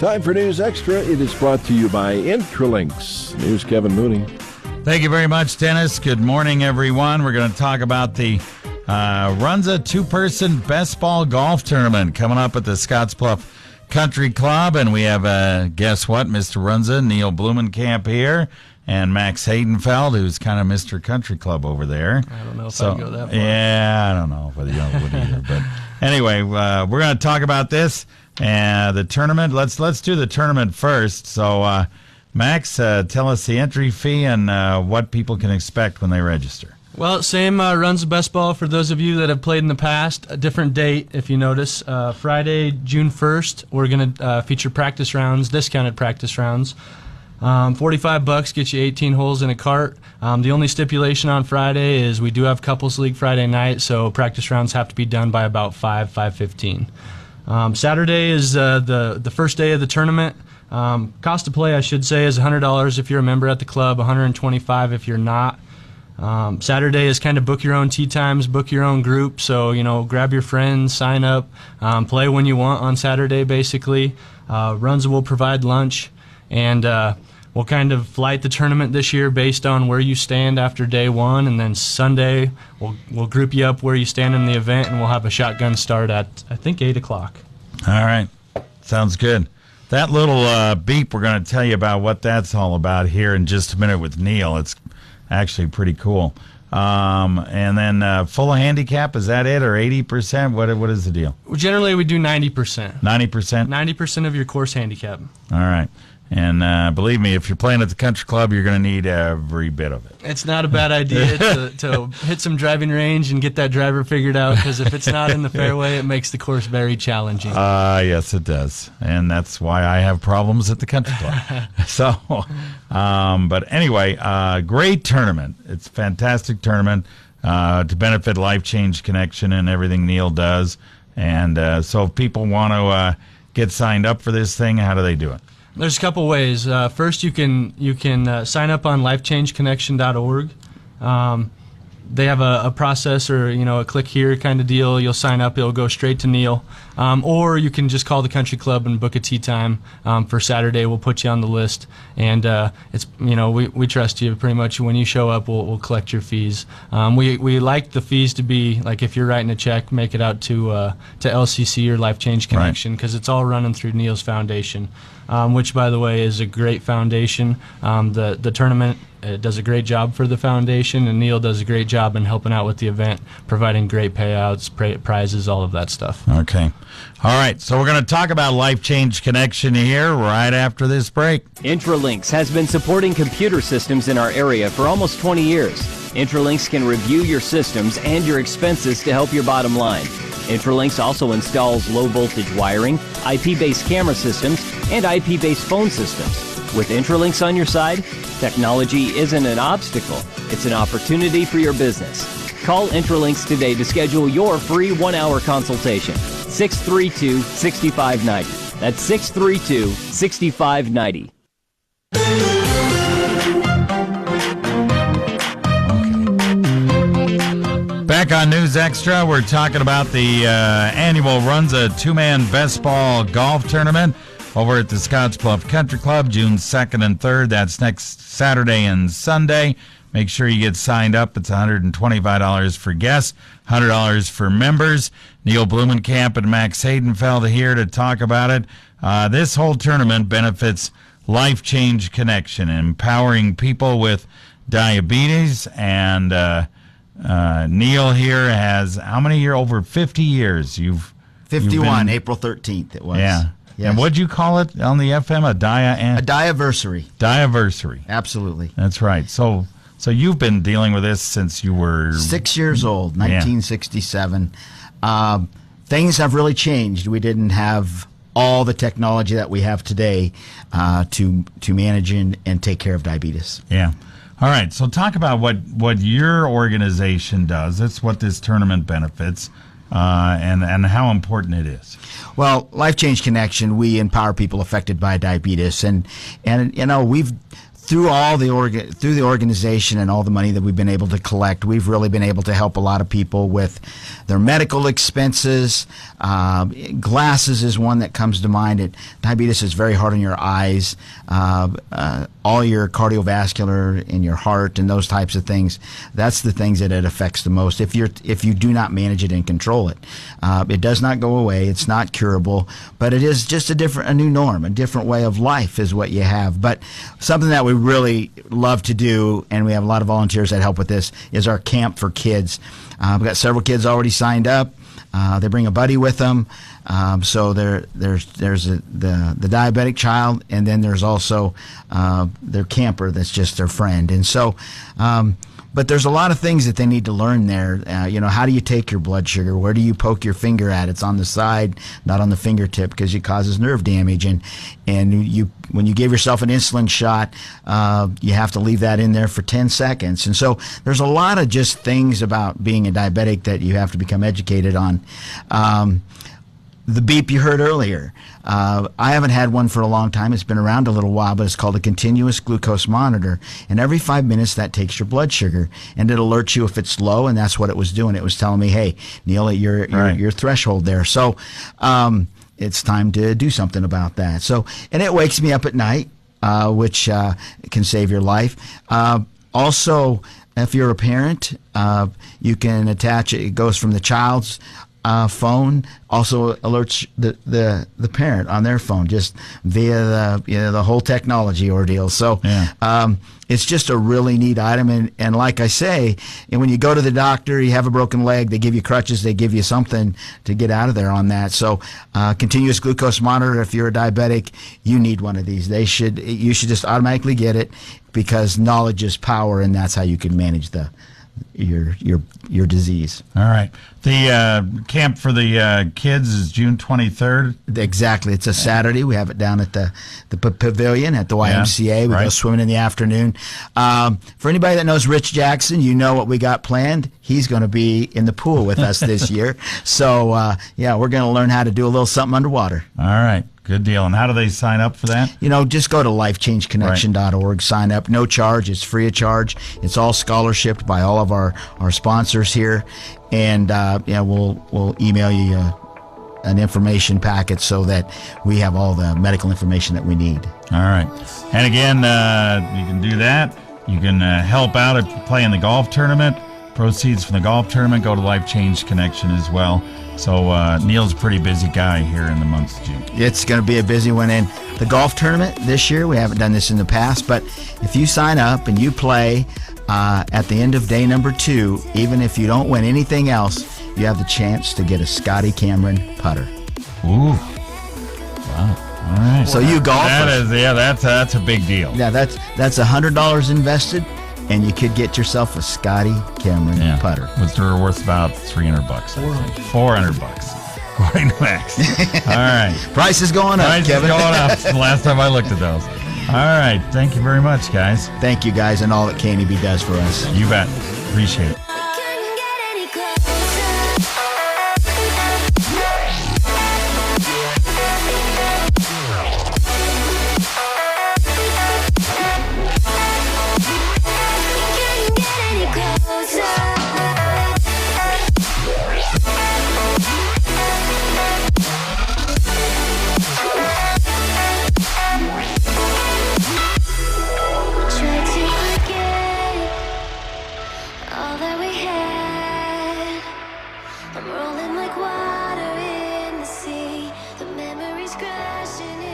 Time for News Extra. It is brought to you by Intralinks. Here's Kevin Mooney. Thank you very much, Dennis. Good morning, everyone. We're going to talk about the Runza two-person best ball golf tournament coming up at the Scotts Bluff Country Club. And we have, guess what, Mr. Runza, Neal Blomenkamp here, and Max Hadenfeldt, who's kind of Mr. Country Club over there. I don't know if I'd go that far. Yeah, I don't know whether you would either. But anyway, we're going to talk about this and the tournament. Let's do the tournament first. So, Max, tell us the entry fee and what people can expect when they register. Well, same Runza best ball for those of you that have played in the past. A different date, if you notice. Friday, June 1st, we're going to feature practice rounds, discounted practice rounds. $45 gets you 18 holes in a cart. The only stipulation on Friday is we do have couples league Friday night, so practice rounds have to be done by about 5:15. Saturday is the first day of the tournament. Cost to play, I should say, is $100 if you're a member at the club, $125 if you're not. Saturday is kind of book your own tee times, book your own group. So, grab your friends, sign up, play when you want on Saturday, basically. Runza will provide lunch, and we'll kind of flight the tournament this year based on where you stand after day one. And then Sunday, we'll group you up where you stand in the event, and we'll have a shotgun start at, I think, 8 o'clock. All right. Sounds good. That little beep, we're going to tell you about what that's all about here in just a minute with Neal. It's actually pretty cool. And then full handicap, is that it, or 80%? What is the deal? Generally, we do 90%. 90%? 90% of your course handicap. All right. And believe me, if you're playing at the country club, you're going to need every bit of it. It's not a bad idea to hit some driving range and get that driver figured out, because if it's not in the fairway, it makes the course very challenging. Yes, it does. And that's why I have problems at the country club. But anyway, great tournament. It's a fantastic tournament to benefit Life Change Connection and everything Neal does. And so if people want to get signed up for this thing, how do they do it? There's a couple ways. First, you can sign up on lifechangeconnection.org. They have a process, or a click here kind of deal. You'll sign up, it'll go straight to Neal. Or you can just call the country club and book a tee time for Saturday. We'll put you on the list, and it's we trust you pretty much. When you show up, we'll collect your fees. We like the fees to be like, if you're writing a check, make it out to LCC or Life Change Connection, because it's all running through Neal's foundation. Which, by the way, is a great foundation. The tournament does a great job for the foundation, and Neal does a great job in helping out with the event, providing great payouts, prizes, all of that stuff. Okay. All right, so we're going to talk about Life Change Connection here right after this break. Intralinks has been supporting computer systems in our area for almost 20 years. Intralinks can review your systems and your expenses to help your bottom line. Intralinks also installs low-voltage wiring, IP-based camera systems, and IP-based phone systems. With Intralinks on your side, technology isn't an obstacle, it's an opportunity for your business. Call Intralinks today to schedule your free 1-hour consultation. 632-6590. That's 632-6590. Back on News Extra, we're talking about the annual Runza two-man best ball golf tournament over at the Scotts Bluff Country Club, June 2nd and 3rd. That's next Saturday and Sunday. Make sure you get signed up. It's $125 for guests, $100 for members. Neal Blomenkamp and Max Hadenfeldt here to talk about it. This whole tournament benefits Life Change Connection, empowering people with diabetes. And Neal here has how many years? Over 50 years. 51, April 13th it was. Yeah. Yes. And what'd you call it on the FM? A diaversary. Diaversary. Absolutely. That's right. So you've been dealing with this since you were 6 years old, 1967. Things have really changed. We didn't have all the technology that we have today to manage and take care of diabetes. Yeah. All right. So talk about what your organization does. That's what this tournament benefits, and how important it is. Well, Life Change Connection, we empower people affected by diabetes, and we've through the organization and all the money that we've been able to collect, we've really been able to help a lot of people with their medical expenses. Glasses is one that comes to mind. Diabetes is very hard on your eyes, all your cardiovascular in your heart and those types of things. That's the things that it affects the most. If you do not manage it and control it, it does not go away. It's not curable, but it is just a new norm, a different way of life is what you have. But something that we really love to do, and we have a lot of volunteers that help with this, is our camp for kids. We've got several kids already signed up. They bring a buddy with them. So there's the diabetic child, and then there's also their camper that's just their friend. And so, but there's a lot of things that they need to learn there. How do you take your blood sugar? Where do you poke your finger at? It's on the side, not on the fingertip, because it causes nerve damage. And when you give yourself an insulin shot, you have to leave that in there for 10 seconds. And so there's a lot of just things about being a diabetic that you have to become educated on. The beep you heard earlier, I haven't had one for a long time. It's been around a little while, but it's called a continuous glucose monitor. And every 5 minutes, that takes your blood sugar, and it alerts you if it's low. And that's what it was doing. It was telling me, "Hey, Neal, your threshold there." So it's time to do something about that. So, and it wakes me up at night, which can save your life. Also, if you're a parent, you can attach it. It goes from the child's phone, also alerts the parent on their phone, just via the whole technology ordeal. So it's just a really neat item. And like I say, and when you go to the doctor, you have a broken leg, they give you crutches, they give you something to get out of there on that. So continuous glucose monitor, if you're a diabetic, you need one of these. You should just automatically get it, because knowledge is power, and that's how you can manage your disease. All right. The camp for the kids is June 23rd. Exactly. It's a Saturday. We have it down at the pavilion at the YMCA. We go swimming in the afternoon. For anybody that knows Rich Jackson, you know what we got planned. He's going to be in the pool with us this year. So, we're going to learn how to do a little something underwater. All right. Good deal. And how do they sign up for that? Just go to lifechangeconnection.org, sign up. No charge. It's free of charge. It's all scholarshiped by all of our sponsors here. And, we'll email you an information packet so that we have all the medical information that we need. All right. And again, you can do that. You can help out if you play in the golf tournament. Proceeds from the golf tournament go to Life Change Connection as well. So Neal's a pretty busy guy here in the month of June. It's going to be a busy one. In the golf tournament this year, we haven't done this in the past, but if you sign up and you play at the end of day number 2, even if you don't win anything else, you have the chance to get a Scotty Cameron putter. Ooh. Wow. All right. So you golf. That's a big deal. Yeah, that's $100 invested, and you could get yourself a Scotty Cameron putter. Which are worth about $300. $400. According to Max. All right. Price is going up, Kevin. Price is going up. The last time I looked at those. All right. Thank you very much, guys. Thank you, guys, and all that KNEB does for us. You bet. Appreciate it. I'm rolling like water in the sea. The memories crashing